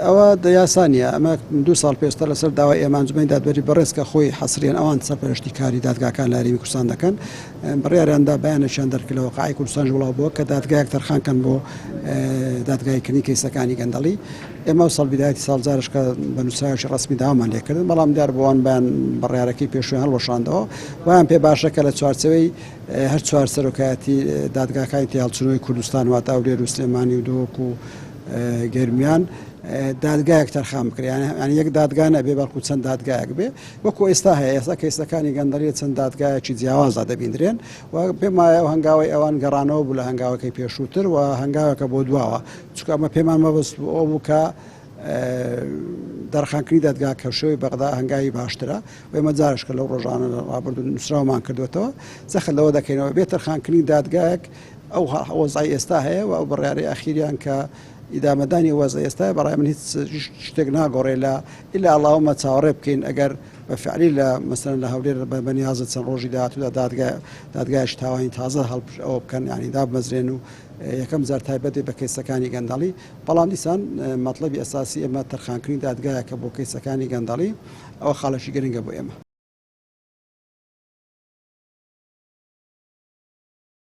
ئەوە دەیاسانیە ئەمە 2 ساڵ پێشتر لەسەر داوای ئێمانجمەی دادوەری بەڕێزکە خۆی حەسریان ئەوان سەرپەرشتی کاری دادگاکان لە هەرێمی کوردستان دەکەن بڕیاریاندا بەیانێکیان دەرکردەوە قای کوردستان وڵاو بووە کە دادگایەک تەرخانکەن بۆ دادگایکردنی کەیسەکانی گەندەڵی ئێمە ساڵ بیدایەتی ساڵجارشکە بە نووسراوێکی ڕسمی داوامان لێکردن بەڵام دیار بۆوان بەیان بڕیارەکەی پێشوێ هەڵوەشاندەوە ویان پێ باشەکە لە چوارچەوەی هەر چوار سەرۆکایەتی دادگاکانی هەڵچوونەوەی کوردستان واتە ئەولێر و سلێمانی و دۆک و گەرمیان دادگایەک تەرخان بکرێن ینی یەک دادگا نەبێ بەڵکو چەند دادگایەک بێ وەکو ئێستا هەیە ئێستا کەیسەکانی گەندەڵی چەند دادگایەکی جیاوازدا دەبیندرێن و پێم وایە هەنگاوی ئەوان گەڕانەوە بوو لە هەنگاوەکەی پێشووتر و هەنگاوەکە بۆ دواوە چونکە ئەمە پێمان مەبەست ئەو بوو کە دەرخانکردنی دادگا کەوشەوەی بەغدا هەنگاوی باشترە و ئێمە جارشکە لەو ڕۆژانە ڕابردوو نووسراومان کردوێتەوە جەخت لەوە دەکەینەوە بێت تەرخانکردنی دادگایەک ئەو وەزای ئێستا هەیە و ئەو بڕیارەی ئەخیریان کە ئیدامەدانی وەزای ئێستا بەڕای من هیچ شتێک ناگۆڕێ لە ئیلا ئەڵاومە چاوەڕێ بکەین ئەگەر بەفعلی لە مەسەرەن لە هەولێر بەنیازە چەند ڕۆژی داهاتوودا دادگایش تاوانی تازە ئەوە بکەن ینی دابمەزرێن و یەکەم جار تایبەتی بە کەیسەکانی گەندەڵی بەڵام دیسان مەطلەبی ئەساسی ئێمە تەرخانکردنی دادگایەکە بۆ کەیسەکانی گەندەڵی ئەوە خاڵەشی گرنگە بۆ ئێمە.